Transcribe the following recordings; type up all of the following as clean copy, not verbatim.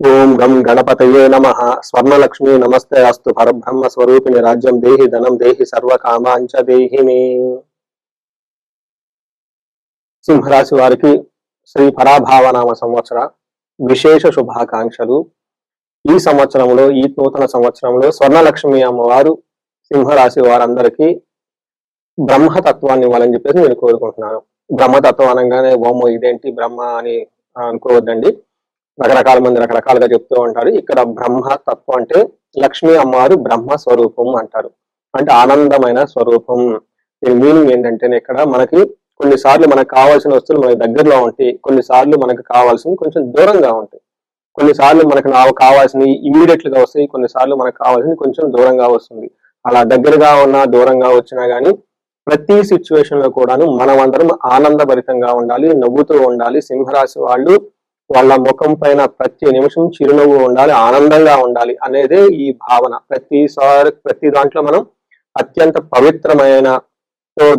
ఓం గం గణపతయే నమః. స్వర్ణలక్ష్మీ నమస్తే అస్తు. పరబ్రహ్మ స్వరూపిణి రాజ్యం దేహి ధనం దేహి సర్వకామాంచ దేహి మే. సింహరాశి వారికి శ్రీ పరాభావనామ సంవత్సర విశేష శుభాకాంక్షలు. ఈ సంవత్సరంలో, ఈ నూతన సంవత్సరంలో స్వర్ణలక్ష్మి అమ్మవారు సింహరాశి వారందరికీ బ్రహ్మతత్వాన్ని ఇవ్వాలని చెప్పేసి నేను కోరుకుంటున్నాను. బ్రహ్మతత్వం అనగానే ఓమో ఇదేంటి బ్రహ్మ అని అనుకోవద్దండి. రకరకాల మంది రకరకాలుగా చెప్తూ ఉంటారు. ఇక్కడ బ్రహ్మతత్వం అంటే లక్ష్మీ అమ్మవారు బ్రహ్మ స్వరూపం అంటారు, అంటే ఆనందమైన స్వరూపం. దీని మీనింగ్ ఏంటంటే ఇక్కడ మనకి కొన్నిసార్లు మనకు కావాల్సిన వస్తువులు మనకి దగ్గరలో ఉంటాయి, కొన్నిసార్లు మనకు కావాల్సినవి కొంచెం దూరంగా ఉంటాయి, కొన్నిసార్లు మనకు కావాల్సినవి ఇమ్మీడియట్ గా వస్తాయి, కొన్నిసార్లు మనకు కావాల్సింది కొంచెం దూరంగా వస్తుంది. అలా దగ్గరగా ఉన్నా దూరంగా వచ్చినా గానీ ప్రతి సిచ్యువేషన్ లో కూడాను మనం అందరం ఆనందభరితంగా ఉండాలి, నవ్వుతూ ఉండాలి. సింహరాశి వాళ్ళు వాళ్ళ ముఖం పైన ప్రతి నిమిషం చిరునవ్వు ఉండాలి, ఆనందంగా ఉండాలి అనేదే ఈ భావన. ప్రతి దాంట్లో మనం అత్యంత పవిత్రమైన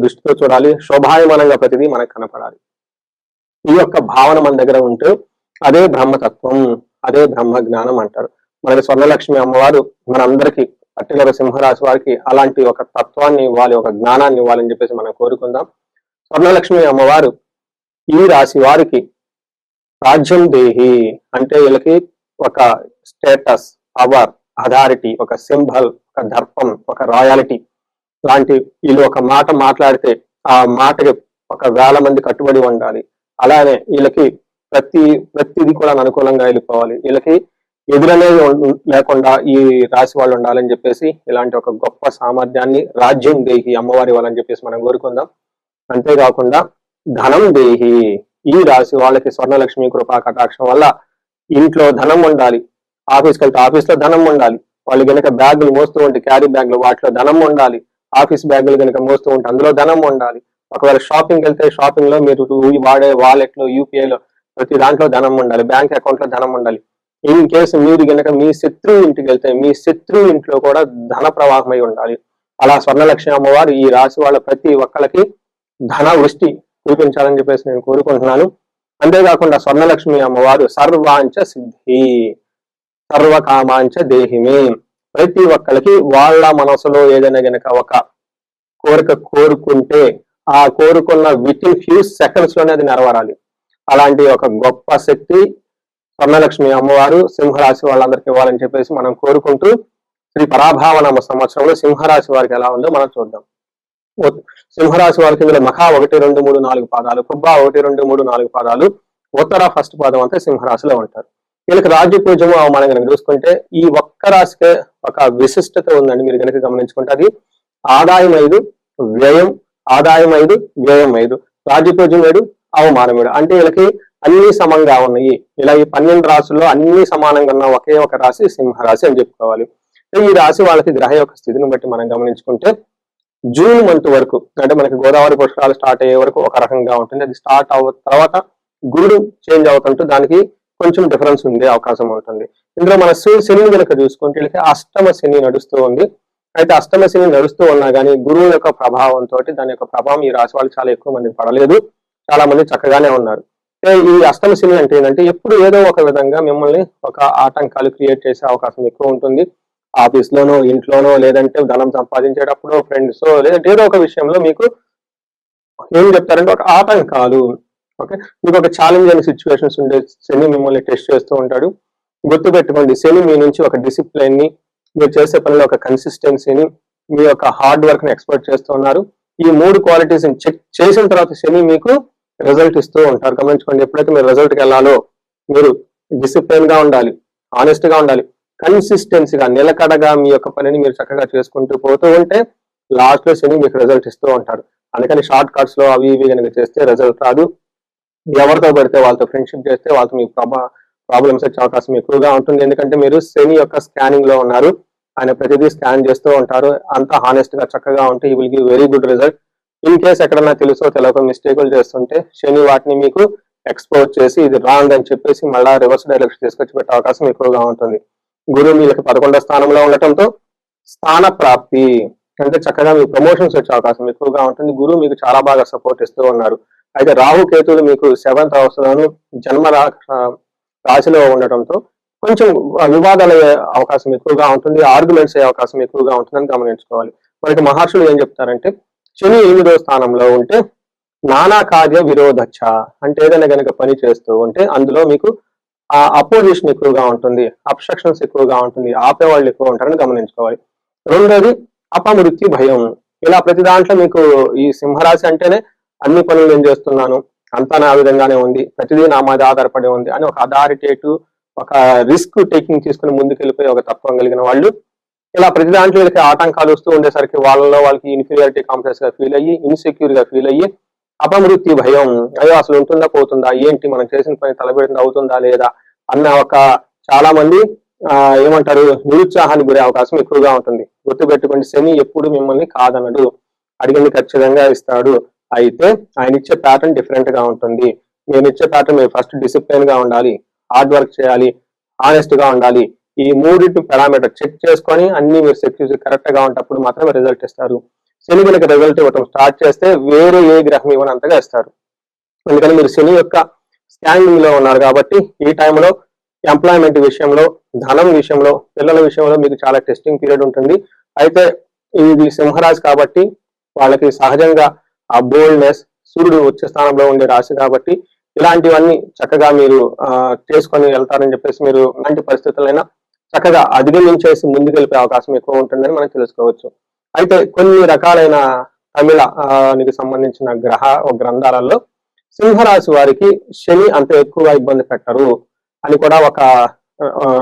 దృష్టితో చూడాలి, శోభాయమానంగా ప్రతిదీ మనకు కనపడాలి. ఈ యొక్క భావన మన దగ్గర ఉంటే అదే బ్రహ్మతత్వం, అదే బ్రహ్మ జ్ఞానం అంటారు. మనకి స్వర్ణలక్ష్మి అమ్మవారు మనందరికీ, పర్టికులర్ సింహరాశి వారికి అలాంటి ఒక తత్వాన్ని ఇవ్వాలి, ఒక జ్ఞానాన్ని ఇవ్వాలని చెప్పేసి మనం కోరుకుందాం. స్వర్ణలక్ష్మి అమ్మవారు ఈ రాశి వారికి రాజ్యం దేహి అంటే వీళ్ళకి ఒక స్టేటస్, పవర్, అథారిటీ, ఒక సింబల్, ఒక దర్పం, ఒక రాయాలిటీ లాంటి వీళ్ళు ఒక మాట మాట్లాడితే ఆ మాటకి 1,000 మంది కట్టుబడి ఉండాలి. అలానే వీళ్ళకి ప్రతిది కూడా అనుకూలంగా వెళ్ళిపోవాలి. వీళ్ళకి ఎదురనేది లేకుండా ఈ రాశి వాళ్ళు ఉండాలని చెప్పేసి ఇలాంటి ఒక గొప్ప సామర్థ్యాన్ని రాజ్యం దేహి అమ్మవారి ఇవ్వాలని చెప్పేసి మనం కోరుకుందాం. అంతేకాకుండా ధనం దేహి, ఈ రాశి వాళ్ళకి స్వర్ణలక్ష్మి కృపా కటాక్షం వల్ల ఇంట్లో ధనం ఉండాలి, ఆఫీస్కి వెళ్తే ఆఫీస్లో ధనం ఉండాలి, వాళ్ళు కనుక బ్యాగులు మోస్తూ ఉంటే క్యారీ బ్యాగులు వాటిలో ధనం ఉండాలి, ఆఫీస్ బ్యాగులు కనుక మోస్తూ ఉంటే అందులో ధనం ఉండాలి. ఒకవేళ షాపింగ్ వెళ్తే షాపింగ్ లో మీరు వాడే వాలెట్లో, యూపీఐలో ప్రతి దాంట్లో ధనం ఉండాలి, బ్యాంక్ అకౌంట్ లో ధనం ఉండాలి. ఇన్ కేసు మీరు కనుక మీ శత్రువు ఇంటికి వెళ్తే మీ శత్రువు ఇంట్లో కూడా ధన ప్రవాహమై ఉండాలి. అలా స్వర్ణలక్ష్మి అమ్మవారు ఈ రాశి వాళ్ళ ప్రతి ఒక్కరికి ధన వృష్టి చూపించాలని చెప్పేసి నేను కోరుకుంటున్నాను. అంతేకాకుండా స్వర్ణలక్ష్మి అమ్మవారు సర్వాంచ సిద్ధి సర్వకామాంచ దేహిమే, ప్రతి ఒక్కరికి వాళ్ళ మనసులో ఏదైనా గనక ఒక కోరిక కోరుకుంటే ఆ కోరుకున్న వితిన్ ఫ్యూ సెకండ్స్ లోనే అది నెరవేరాలి. అలాంటి ఒక గొప్ప శక్తి స్వర్ణలక్ష్మి అమ్మవారు సింహరాశి వాళ్ళందరికీ ఇవ్వాలని చెప్పేసి మనం కోరుకుంటూ శ్రీ పరాభావనామ సంవత్సరంలో సింహరాశి వారికి ఎలా ఉందో మనం చూద్దాం. సింహరాశి వారికి ఇందులో మఖ 1, 2, 3, 4 పాదాలు, పుబ్బ 1, 2, 3, 4 పాదాలు, ఉత్తర ఫస్ట్ పాదం అంతా సింహరాశిలో ఉంటారు. వీళ్ళకి రాజ్య పూజము మనం కనుక చూసుకుంటే ఈ ఒక్క రాశికే ఒక విశిష్టత ఉందండి. మీరు కనుక గమనించుకుంటే అది ఆదాయం 5, వ్యయం, ఆదాయం 5, వ్యయం 5, రాజ్య పూజం 7, అవమానం 7. అంటే వీళ్ళకి అన్ని సమంగా ఉన్నాయి. ఇలా ఈ 12 రాశుల్లో అన్ని సమానంగా ఉన్న ఒకే ఒక రాశి సింహరాశి అని చెప్పుకోవాలి. ఈ రాశి వాళ్ళకి గ్రహ యొక్క స్థితిని బట్టి మనం గమనించుకుంటే జూన్ మంత్ వరకు, అంటే మనకి గోదావరి పుష్కరాలు స్టార్ట్ అయ్యే వరకు ఒక రకంగా ఉంటుంది. అది స్టార్ట్ తర్వాత గురుడు చేంజ్ అవుతుంటూ దానికి కొంచెం డిఫరెన్స్ ఉండే అవకాశం ఉంటుంది. ఇందులో మన శని కనుక చూసుకుంటే వీళ్ళకి అష్టమ శని నడుస్తూ ఉంది. అయితే అష్టమ శని నడుస్తూ ఉన్నా కానీ గురువు యొక్క ప్రభావంతో దాని యొక్క ప్రభావం ఈ రాశి వాళ్ళు చాలా ఎక్కువ మందికి పడలేదు, చాలా మంది చక్కగానే ఉన్నారు. ఈ అష్టమ శని అంటే ఏంటంటే ఎప్పుడు ఏదో ఒక విధంగా మిమ్మల్ని ఒక ఆటంకాలు క్రియేట్ చేసే అవకాశం ఎక్కువ ఉంటుంది. ఆఫీస్ లోనో, ఇంట్లోనో, లేదంటే ధనం సంపాదించేటప్పుడు, ఫ్రెండ్స్, లేదంటే ఏదో ఒక విషయంలో మీకు ఏం చెప్తారంటే ఒక ఆటంకాలు. ఓకే, మీకు ఒక ఛాలెంజ్ అయిన సిచ్యువేషన్స్ ఉండే శని మిమ్మల్ని టెస్ట్ చేస్తూ ఉంటాడు. గుర్తుపెట్టుకోండి, శని మీ నుంచి ఒక డిసిప్లైన్ ని, మీరు చేసే పనిలో ఒక కన్సిస్టెన్సీని, మీ యొక్క హార్డ్ వర్క్ ని ఎక్స్పెక్ట్ చేస్తూ ఉన్నారు. ఈ 3 క్వాలిటీస్ ని చెక్ చేసిన తర్వాత శని మీకు రిజల్ట్ ఇస్తూ ఉంటారు. గమనించుకోండి, ఎప్పుడైతే మీరు రిజల్ట్కి వెళ్ళాలో మీరు డిసిప్లైన్ గా ఉండాలి, ఆనెస్ట్ గా ఉండాలి, కన్సిస్టెన్సీగా నిలకడగా మీ యొక్క పనిని మీరు చక్కగా చేసుకుంటూ పోతూ ఉంటే లాస్ట్ లో శని మీకు రిజల్ట్ ఇస్తూ ఉంటారు. అందుకని షార్ట్ కట్స్ లో అవి ఇవి కనుక చేస్తే రిజల్ట్ రాదు. ఎవరితో పడితే వాళ్ళతో ఫ్రెండ్షిప్ చేస్తే వాళ్ళతో మీ ప్రాబ్లమ్స్ వచ్చే అవకాశం ఎక్కువగా ఉంటుంది. ఎందుకంటే మీరు శని యొక్క స్కానింగ్ లో ఉన్నారు, ఆయన ప్రతిదీ స్కాన్ చేస్తూ ఉంటారు. అంతా హానెస్ట్ గా చక్కగా ఉంటే ఈ will give very good result. In case ఎక్కడన్నా తెలుసో తెలియక మిస్టేకులు చేస్తుంటే శని వాటిని మీకు ఎక్స్పోజ్ చేసి ఇది రాంగ్ అని చెప్పేసి మళ్ళా రివర్స్ డైరెక్షన్ తీసుకొచ్చి పెట్టే అవకాశం ఎక్కువగా ఉంటుంది. గురువు మీకు 11వ స్థానంలో ఉండటంతో స్థాన ప్రాప్తి అంటే చక్కగా మీ ప్రమోషన్స్ వచ్చే అవకాశం ఎక్కువగా ఉంటుంది. గురువు మీకు చాలా బాగా సపోర్ట్ ఇస్తూ ఉన్నారు. అయితే రాహు కేతువులు మీకు 7th హౌస్ లోను జన్మ రాశిలో ఉండటంతో కొంచెం వివాదాలు అయ్యే అవకాశం ఎక్కువగా ఉంటుంది, ఆర్గ్యుమెంట్స్ అయ్యే అవకాశం ఎక్కువగా ఉంటుందని గమనించుకోవాలి. మనకి మహర్షులు ఏం చెప్తారంటే శని 8వ స్థానంలో ఉంటే నానా కార్య విరోధచ్చ, అంటే ఏదైనా కనుక పని చేస్తూ ఉంటే అందులో మీకు అపోజిషన్ ఎక్కువగా ఉంటుంది, అబ్స్ట్రక్షన్స్ ఎక్కువగా ఉంటుంది, ఆపేవాళ్ళు ఎక్కువ ఉంటారని గమనించుకోవాలి. రెండోది అపమృత్యు భయం. ఇలా ప్రతి దాంట్లో మీకు ఈ సింహరాశి అంటేనే అన్ని పనులు నేను చేస్తున్నాను, అంతా నా విధంగానే ఉంది, ప్రతిదీ నా మీద ఆధారపడి ఉంది అని ఒక అథారిటేటివ్, ఒక రిస్క్ టేకింగ్ తీసుకుని ముందుకెళ్ళిపోయి ఒక తత్వం కలిగిన వాళ్ళు ఇలా ప్రతి దాంట్లో వీళ్ళకి ఆటంకాలు వస్తూ ఉండేసరికి వాళ్ళలో వాళ్ళకి ఇన్ఫీరియారిటీ కాంప్లెక్స్ గా ఫీల్ అయ్యి, ఇన్సెక్యూర్ గా ఫీల్ అయ్యి, అపమృత్యు భయం, అయ్యో అసలు ఉంటుందా పోతుందా, ఏంటి మనం చేసిన పని తలబెడింది అవుతుందా లేదా అన్న ఒక చాలా మంది ఏమంటారు నిరుత్సాహానికి గురే అవకాశం ఎక్కువగా ఉంటుంది. గుర్తుపెట్టుకోండి, శని ఎప్పుడు మిమ్మల్ని కాదనడు, అడిగింది ఖచ్చితంగా ఇస్తాడు. అయితే ఆయన ఇచ్చే ప్యాటర్న్ డిఫరెంట్ గా ఉంటుంది. నేను ఇచ్చే ప్యాటర్న్ మీరు ఫస్ట్ డిసిప్లిన్ గా ఉండాలి, హార్డ్ వర్క్ చేయాలి, ఆనెస్ట్ గా ఉండాలి. ఈ మూడింటి పారామీటర్ చెక్ చేసుకొని అన్ని మీరు సెక్యూర్ కరెక్ట్ గా ఉంటప్పుడు మాత్రమే రిజల్ట్ ఇస్తారు. శని కనుక రిజల్ట్ ఇవ్వడం స్టార్ట్ చేస్తే వేరే ఏ గ్రహం ఇవ్వనంతగా ఇస్తారు. అందుకని మీరు శని యొక్క స్కానింగ్ లో ఉన్నారు కాబట్టి ఈ టైంలో ఎంప్లాయ్మెంట్ విషయంలో, ధనం విషయంలో, పిల్లల విషయంలో మీకు చాలా టెస్టింగ్ పీరియడ్ ఉంటుంది. అయితే ఇది సింహరాశి కాబట్టి వాళ్ళకి సహజంగా ఆ బోల్డ్నెస్, సూర్యుడు వచ్చే స్థానంలో ఉండే రాశి కాబట్టి ఇలాంటివన్నీ చక్కగా మీరు చేసుకొని వెళ్తారని చెప్పేసి మీరు ఇలాంటి పరిస్థితులైనా చక్కగా అధిగమించేసి ముందుకెళ్ళిపోయే అవకాశం ఎక్కువ ఉంటుందని మనం తెలుసుకోవచ్చు. అయితే కొన్ని రకాలైన తమిళానికి సంబంధించిన గ్రంథాలలో సింహరాశి వారికి శని అంత ఎక్కువగా ఇబ్బంది పెట్టరు అని కూడా ఒక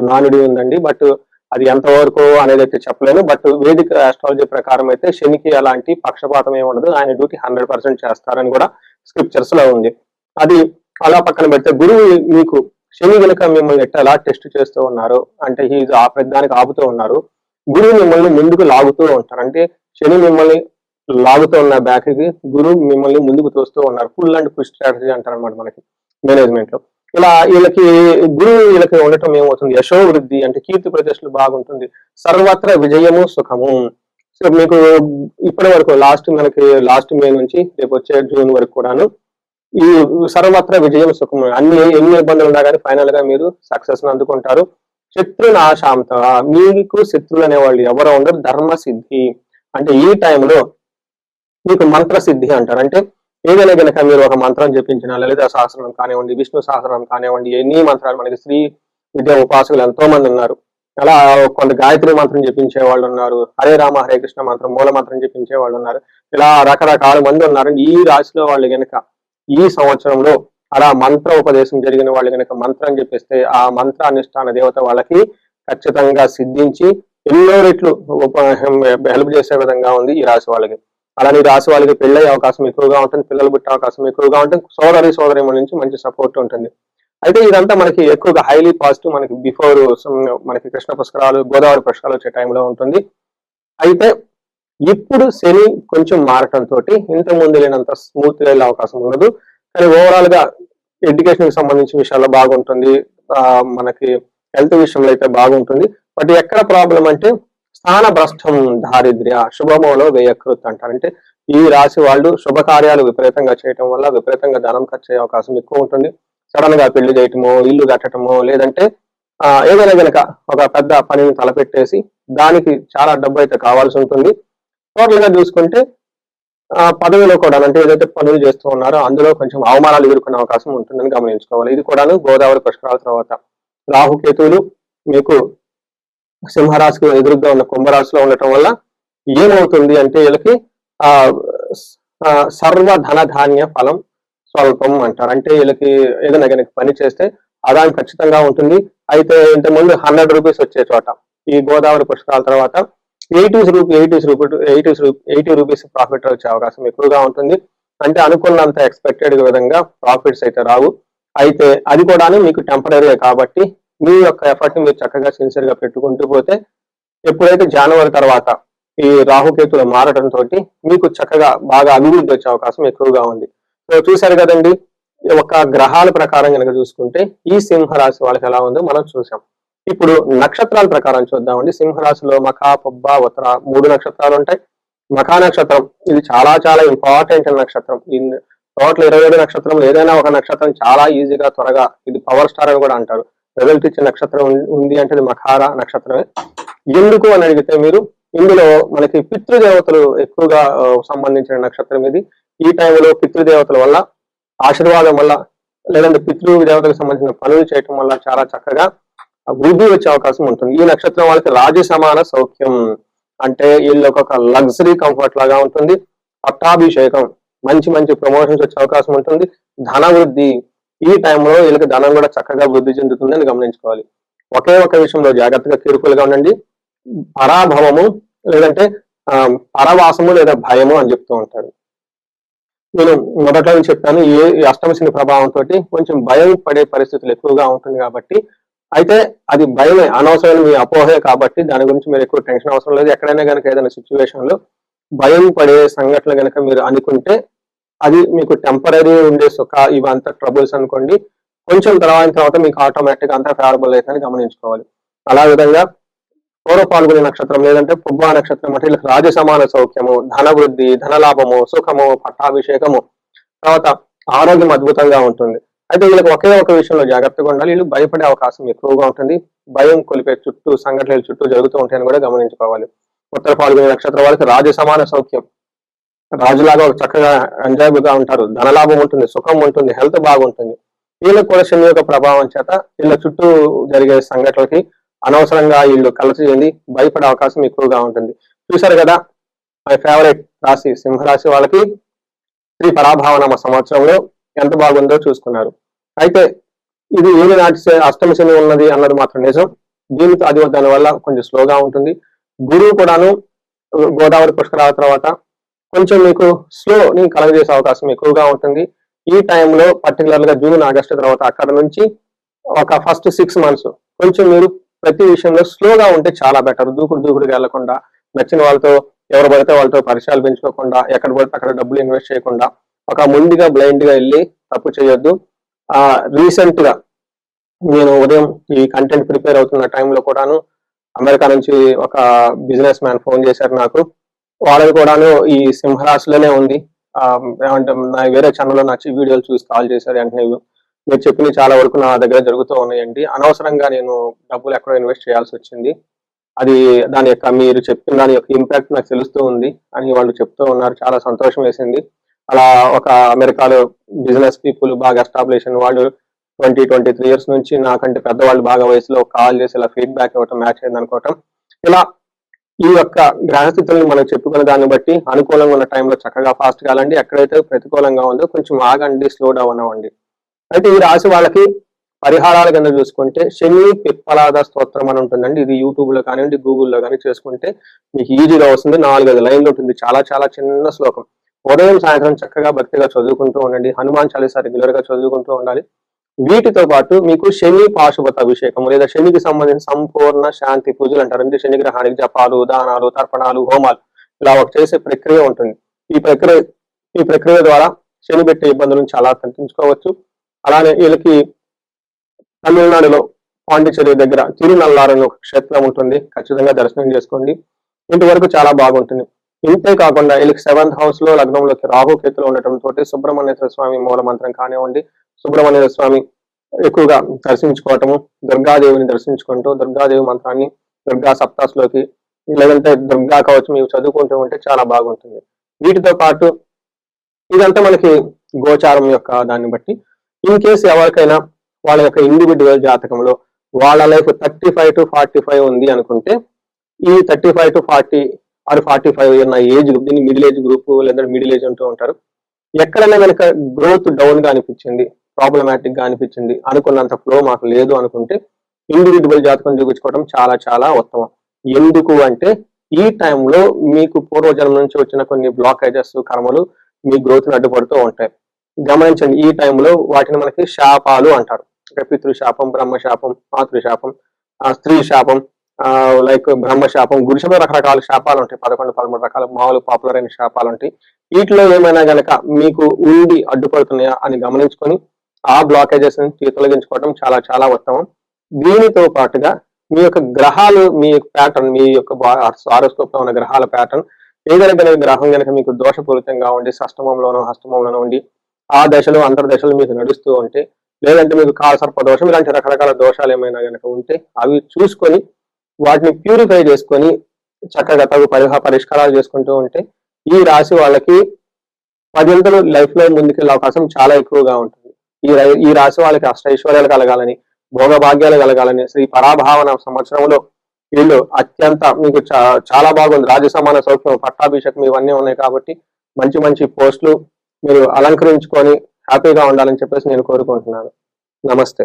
నానుడి ఉందండి. బట్ అది ఎంతవరకు అనేది అయితే చెప్పలేను. బట్ వేదిక ఆస్ట్రాలజీ ప్రకారం అయితే శనికి అలాంటి పక్షపాతం ఏమి ఉండదు, ఆయన డ్యూటీ 100% చేస్తారని కూడా స్క్రిప్చర్స్ లో ఉంది. అది అలా పక్కన పెడితే గురువు మీకు శని కనుక మిమ్మల్ని ఎలా టెస్ట్ చేస్తూ ఉన్నారు అంటే ఆ పెద్దానికి ఆపుతూ ఉన్నారు, గురువు మిమ్మల్ని ముందుకు లాగుతూ ఉంటారు. అంటే శని మిమ్మల్ని లాగుతూ ఉన్న బ్యాక్ కి గురువు మిమ్మల్ని ముందుకు తోస్తూ ఉన్నారు. ఫుల్ అండ్ పుష్ స్ట్రాటజీ అంటారు అనమాట మనకి మేనేజ్మెంట్ లో. ఇలా వీళ్ళకి గురువు వీళ్ళకి ఉండటం ఏమవుతుంది, యశో వృద్ధి అంటే కీర్తి ప్రతిష్టలు బాగుంటుంది, సర్వత్ర విజయము సుఖము. సో మీకు ఇప్పటి వరకు లాస్ట్ మే నుంచి రేపు వచ్చే జూన్ వరకు కూడాను ఈ సర్వత్ర విజయం సుఖము, ఎన్ని ఇబ్బందులు ఉన్నా కానీ ఫైనల్ గా మీరు సక్సెస్ అందుకుంటారు. శత్రునాశాంత, మీకు శత్రులు అనేవాళ్ళు ఎవరో ఉండరు. ధర్మ సిద్ధి అంటే ఈ టైంలో మీకు మంత్ర సిద్ధి అంటారు. అంటే ఏదైనా కనుక మీరు ఒక మంత్రం జపించిన, లలిత సహస్రం కానివ్వండి, విష్ణు సహస్రం కానివ్వండి, ఎన్ని మంత్రాలు మనకి శ్రీ విద్యా ఉపాసకులు ఎంతో మంది ఉన్నారు. అలా కొంత గాయత్రి మంత్రం జపించే వాళ్ళు ఉన్నారు, హరే రామ హరే కృష్ణ మంత్రం మూల మంత్రం జపించే వాళ్ళు ఉన్నారు. ఇలా రకరకాల మంది ఉన్నారు. ఈ రాశిలో వాళ్ళు కనుక ఈ సంవత్సరంలో అలా మంత్ర ఉపదేశం జరిగిన వాళ్ళు కనుక మంత్రం చెప్పిస్తే ఆ మంత్ర అనుష్ఠాన దేవత వాళ్ళకి ఖచ్చితంగా సిద్ధించి ఎన్నో రెట్లు హెల్ప్ చేసే విధంగా ఉంది ఈ రాశి వాళ్ళకి. అలానే రాశి వాళ్ళకి పెళ్ళయ్యే అవకాశం ఎక్కువగా ఉంటుంది, పిల్లలు పుట్టే అవకాశం ఎక్కువగా ఉంటుంది, సోదరి నుంచి మంచి సపోర్ట్ ఉంటుంది. అయితే ఇదంతా మనకి ఎక్కువగా హైలీ పాజిటివ్ మనకి బిఫోర్ మనకి కృష్ణ పుష్కరాలు, గోదావరి పుష్కరాలు వచ్చే టైంలో ఉంటుంది. అయితే ఇప్పుడు శని కొంచెం మారటంతో ఇంత ముందు లేనంత స్మూత్ గా వెళ్ళే అవకాశం ఉండదు. కానీ ఓవరాల్ గా ఎడ్యుకేషన్ కి సంబంధించిన విషయాల్లో బాగుంటుంది, మనకి హెల్త్ విషయంలో అయితే బాగుంటుంది. బట్ ఎక్కడ ప్రాబ్లం అంటే స్థాన భ్రష్టం దారిద్ర్య శుభమోలో వ్యయకృత్ అంటారు. అంటే ఈ రాశి వాళ్ళు శుభకార్యాలు విపరీతంగా చేయటం వల్ల విపరీతంగా ధనం ఖర్చు అయ్యే అవకాశం ఎక్కువ ఉంటుంది. సడన్ గా పెళ్లి చేయటమో, ఇల్లు కట్టడమో, లేదంటే ఏదైనా కనుక ఒక పెద్ద పనిని తలపెట్టేసి దానికి చాలా డబ్బు అయితే కావాల్సి ఉంటుంది. టోటల్ గా చూసుకుంటే పదవిలో కూడా అంటే ఏదైతే పనులు చేస్తూ ఉన్నారో అందులో కొంచెం అవమానాలు ఎదుర్కొనే అవకాశం ఉంటుందని గమనించుకోవాలి. ఇది కూడాను గోదావరి పుష్కరాల తర్వాత రాహుకేతువులు మీకు సింహరాశికి ఎదురుగా ఉన్న కుంభరాశిలో ఉండటం వల్ల ఏమవుతుంది అంటే వీళ్ళకి ఆ సర్వ ధన ధాన్య ఫలం స్వల్పం అంటారు. అంటే వీళ్ళకి ఏదైనా కనుక పని చేస్తే ఆదాయం ఖచ్చితంగా ఉంటుంది. అయితే ఇంతకుముందు 100 రూపీస్ వచ్చే చోట ఈ గోదావరి పుష్కరాల తర్వాత 80 రూపీస్ ప్రాఫిట్ వచ్చే అవకాశం ఎక్కువగా ఉంటుంది. అంటే అనుకున్నంత ఎక్స్పెక్టెడ్ విధంగా ప్రాఫిట్స్ అయితే రావు. అయితే అది కూడా మీకు టెంపరీ కాబట్టి మీ యొక్క ఎఫర్ట్ ని మీరు చక్కగా సిన్సియర్ గా పెట్టుకుంటూ పోతే ఎప్పుడైతే జనవరి తర్వాత ఈ రాహుకేతులు మారడంతో మీకు చక్కగా బాగా అభివృద్ధి వచ్చే అవకాశం ఎక్కువగా ఉంది. సో చూశారు కదండి, ఒక గ్రహాల ప్రకారం కనుక చూసుకుంటే ఈ సింహరాశి వాళ్ళకి ఎలా ఉందో మనం చూసాం. ఇప్పుడు నక్షత్రాల ప్రకారం చూద్దామండి. సింహరాశిలో మఖ, పుబ్బ, ఉత్తర 3 నక్షత్రాలు ఉంటాయి. మఖా నక్షత్రం ఇది చాలా చాలా ఇంపార్టెంట్ నక్షత్రం. టోటల్ 27 నక్షత్రం ఏదైనా ఒక నక్షత్రం చాలా ఈజీగా త్వరగా ఇది పవర్ స్టార్ అని కూడా అంటారు. రిజల్ట్ ఇచ్చే నక్షత్రం ఉంది అంటే అది మఖార నక్షత్రమే. ఎందుకు అని అడిగితే మీరు ఇందులో మనకి పితృదేవతలు ఎక్కువగా సంబంధించిన నక్షత్రం ఇది. ఈ టైంలో పితృదేవతల వల్ల ఆశీర్వాదం వల్ల లేదంటే పితృదేవతలకు సంబంధించిన పనులు చేయటం వల్ల చాలా చక్కగా వృద్ధి వచ్చే అవకాశం ఉంటుంది. ఈ నక్షత్రం వాళ్ళకి రాజు సమాన సౌఖ్యం అంటే వీళ్ళకి ఒక లగ్జరీ కంఫర్ట్ లాగా ఉంటుంది. పట్టాభిషేకం, మంచి మంచి ప్రమోషన్స్ వచ్చే అవకాశం ఉంటుంది. ధన వృద్ధి, ఈ టైంలో వీళ్ళకి ధనం కూడా చక్కగా వృద్ధి చెందుతుంది అని గమనించుకోవాలి. ఒకే ఒక విషయంలో జాగ్రత్తగా కేర్ఫుల్ గా ఉండండి. పరాభవము లేదంటే పరవాసము లేదా భయము అని చెప్తూ ఉంటారు. నేను మొదట్లో చెప్పాను ఈ అష్టమ శని ప్రభావంతో కొంచెం భయం పడే పరిస్థితులు ఎక్కువగా ఉంటుంది కాబట్టి, అయితే అది భయమే, అనవసరమైన మీ అపోహే కాబట్టి దాని గురించి మీరు ఎక్కువ టెన్షన్ అవసరం లేదు. ఎక్కడైనా కనుక ఏదైనా సిచ్యువేషన్ లో భయం పడే సంఘటనలు కనుక మీరు అనుకుంటే అది మీకు టెంపరీ ఉండే సుఖ ఇవంతా ట్రబుల్స్ అనుకోండి. కొంచెం తర్వాత మీకు ఆటోమేటిక్ అంతా ఫేవరబుల్ అవుతుందని గమనించుకోవాలి. అలా విధంగా పూర్వ పాల్గొనే నక్షత్రం లేదంటే పుబ్బా నక్షత్రం అంటే వీళ్ళకి రాజ సమాన సౌఖ్యము, ధన వృద్ధి, ధనలాభము, సుఖము, పట్టాభిషేకము, తర్వాత ఆరోగ్యం అద్భుతంగా ఉంటుంది. అయితే వీళ్ళకి ఒకే ఒక విషయంలో జాగ్రత్తగా ఉండాలి. వీళ్ళు భయపడే అవకాశం ఎక్కువగా ఉంటుంది. భయం కొలిపే చుట్టూ సంఘటనలు చుట్టూ జరుగుతూ ఉంటాయని కూడా గమనించుకోవాలి. ఉత్తర పాల్గొనే నక్షత్రం వాళ్ళకి రాజ సమాన సౌఖ్యం, రాజులాగా చక్కగా ఎంజాయబుల్ గా ఉంటారు. ధనలాభం ఉంటుంది, సుఖం ఉంటుంది, హెల్త్ బాగుంటుంది. వీళ్ళకి కూడా శని యొక్క ప్రభావం చేత వీళ్ళ చుట్టూ జరిగే సంఘటనలకి అనవసరంగా వీళ్ళు కలసి చెంది భయపడే అవకాశం ఎక్కువగా ఉంటుంది. చూశారు కదా, మై ఫేవరెట్ రాశి సింహరాశి వాళ్ళకి శ్రీ పరాభావనామ సంవత్సరంలో ఎంత బాగుందో చూసుకున్నారు. అయితే ఇది ఏమి నాటి అష్టమ శని ఉన్నది అన్నది మాత్రం నిజం. దీనితో అది దాని వల్ల కొంచెం స్లోగా ఉంటుంది. గురువు కూడాను గోదావరి పుష్కరాల తర్వాత కొంచెం మీకు స్లోని కలగజేసే అవకాశం ఎక్కువగా ఉంటుంది. ఈ టైంలో పర్టికులర్ గా జూన్ ఆగస్టు తర్వాత అక్కడ నుంచి ఒక ఫస్ట్ 6 months కొంచెం మీరు ప్రతి విషయంలో స్లోగా ఉంటే చాలా బెటర్. దూకుడుగా వెళ్లకుండా, నచ్చిన వాళ్ళతో ఎవరు పడితే వాళ్ళతో పరిచయాలు పెంచుకోకుండా, ఎక్కడ పడితే అక్కడ డబ్బులు ఇన్వెస్ట్ చేయకుండా ఒక ముందుగా బ్లైండ్ గా వెళ్ళి తప్పు చేయొద్దు. రీసెంట్ గా నేను ఉదయం ఈ కంటెంట్ ప్రిపేర్ అవుతున్న టైంలో కూడాను అమెరికా నుంచి ఒక బిజినెస్ మ్యాన్ ఫోన్ చేశారు నాకు. వాళ్ళని కూడాను ఈ సింహరాశిలోనే ఉంది. ఏమంటే నా వేరే ఛానల్లో నచ్చి వీడియోలు చూసి కాల్ చేశారు. వెంటనే మీరు చెప్పినవి చాలా వరకు నా దగ్గర జరుగుతూ ఉన్నాయండి. అనవసరంగా నేను డబ్బులు ఎక్కడో ఇన్వెస్ట్ చేయాల్సి వచ్చింది. అది దాని యొక్క మీరు చెప్పిన దాని యొక్క ఇంపాక్ట్ నాకు తెలుస్తూ ఉంది అని వాళ్ళు చెప్తూ ఉన్నారు. చాలా సంతోషం వేసింది. అలా ఒక అమెరికాలో బిజినెస్ పీపుల్ బాగా ఎస్టాబ్లిష్ అయిన వాళ్ళు 23 years నుంచి నాకంటే పెద్దవాళ్ళు బాగా వయసులో కాల్ చేసి ఇలా ఫీడ్బ్యాక్ ఇవ్వటం, మ్యాచ్ అయింది అనుకోవటం, ఇలా ఈ యొక్క గ్రహస్థితులను మనం చెప్పుకున్న దాన్ని బట్టి అనుకూలంగా ఉన్న టైంలో చక్కగా ఫాస్ట్ కాలండి. ఎక్కడైతే ప్రతికూలంగా ఉందో కొంచెం ఆగండి, స్లో డౌన్ అవ్వండి. అయితే ఈ రాశి వాళ్ళకి పరిహారాల కింద చూసుకుంటే శని పిప్పలాద స్తోత్రం అని ఉంటుందండి. ఇది యూట్యూబ్ లో కానివ్వండి, గూగుల్లో కానీ చేసుకుంటే మీకు ఈజీగా వస్తుంది. 4-5 లైన్లు ఉంటుంది. చాలా చాలా చిన్న శ్లోకం. ఉదయం సాయంత్రం చక్కగా భక్తిగా చదువుకుంటూ ఉండండి. హనుమాన్ చాలీసా రెగ్యులర్ గా చదువుకుంటూ ఉండాలి. వీటితో పాటు మీకు శని పాశుపత అభిషేకం లేదా శనికి సంబంధించిన సంపూర్ణ శాంతి పూజలు అంటారు. అంటే శని గ్రహానికి జపాలు, దానాలు, తర్పణాలు, హోమాలు ఇలా ఒక చేసే ప్రక్రియ ఉంటుంది. ఈ ప్రక్రియ ద్వారా శని పెట్టే ఇబ్బందులను చాలా తగ్గించుకోవచ్చు. అలానే వీళ్ళకి తమిళనాడులో పాండిచేరి దగ్గర తిరునల్లారని ఒక క్షేత్రం ఉంటుంది. ఖచ్చితంగా దర్శనం చేసుకోండి. ఇంతవరకు చాలా బాగుంటుంది. ఇంతే కాకుండా వీళ్ళకి 7th house లో లగ్నంలోకి రాహుకేతులు ఉండటంతో సుబ్రహ్మణ్యేశ్వర స్వామి మూల మంత్రం కానివ్వండి, సుబ్రహ్మణ్యేశ్వర స్వామి ఎక్కువగా దర్శించుకోవటము, దుర్గాదేవిని దర్శించుకుంటూ దుర్గాదేవి మంత్రాన్ని దుర్గా సప్తాస్లోకి లేదంటే దుర్గా కవచం ఇవి చదువుకుంటూ ఉంటే చాలా బాగుంటుంది. వీటితో పాటు ఇదంతా మనకి గోచారం యొక్క దాన్ని బట్టి. ఇన్ కేసు ఎవరికైనా వాళ్ళ యొక్క ఇండివిజువల్ జాతకంలో వాళ్ళ లైఫ్ 35 to 45 ఉంది అనుకుంటే ఈ 35 to 40 or 45 ఉన్న ఏజ్ గ్రూప్, దీన్ని మిడిల్ ఏజ్ గ్రూప్ లేదా మిడిల్ ఏజ్ అంటూ ఉంటారు. ఎక్కడైనా కనుక గ్రోత్ డౌన్ గా అనిపించింది, ప్రాబ్లమాటిక్ గా అనిపించింది, అనుకున్నంత ఫ్లో మాకు లేదు అనుకుంటే ఇండివిజువల్ జాతకం చూపించుకోవడం చాలా చాలా ఉత్తమం. ఎందుకు అంటే ఈ టైంలో మీకు పూర్వజన్మ నుంచి వచ్చిన కొన్ని బ్లాకేజెస్, కర్మలు మీ గ్రోత్ ని అడ్డుపడుతూ ఉంటాయి. గమనించండి, ఈ టైంలో వాటిని మనకి శాపాలు అంటారు. అంటే పితృశాపం, బ్రహ్మశాపం, మాతృశాపం, స్త్రీ శాపం, లైక్ బ్రహ్మశాపం, గురుశలో రకరకాల శాపాలు ఉంటాయి. 11-13 రకాల మామూలు పాపులర్ అయిన శాపాలు ఉంటాయి. వీటిలో ఏమైనా గనక మీకు ఉండి అడ్డుపడుతున్నాయా అని గమనించుకొని ఆ బ్లాకేజెస్ ని తొలగించుకోవడం చాలా చాలా ఉత్తమం. దీనితో పాటుగా మీ యొక్క గ్రహాలు, మీ ప్యాటర్న్, మీ యొక్క హారోస్కోప్ లో ఉన్న గ్రహాల ప్యాటర్న్ ఏదైనా గ్రహం కనుక మీకు దోషపూరితంగా ఉండి షష్టమంలోనో హస్తమంలోనో ఉండి ఆ దశలు అంతర్దశలు మీకు నడుస్తూ ఉంటే లేదంటే మీకు కాలసర్ప దోషం ఇలాంటి రకరకాల దోషాలు ఏమైనా కనుక ఉంటే అవి చూసుకొని వాటిని ప్యూరిఫై చేసుకొని చక్కగా తగు పరిష్కారాలు చేసుకుంటూ ఉంటే ఈ రాశి వాళ్ళకి 10 లైఫ్ లో ముందుకెళ్ళే అవకాశం చాలా ఎక్కువగా ఉంటుంది. ఈ రాశి వాళ్ళకి అష్టైశ్వర్యాలు కలగాలని, భోగభాగ్యాలు కలగాలని శ్రీ పరాభావన సంవత్సరంలో వీళ్ళు అత్యంత మీకు చాలా బాగుంది. రాజసమాన సౌఖ్యం, పట్టాభిషేకం ఇవన్నీ ఉన్నాయి కాబట్టి మంచి మంచి పోస్టులు మీరు అలంకరించుకొని హ్యాపీగా ఉండాలని చెప్పేసి నేను కోరుకుంటున్నాను. నమస్తే.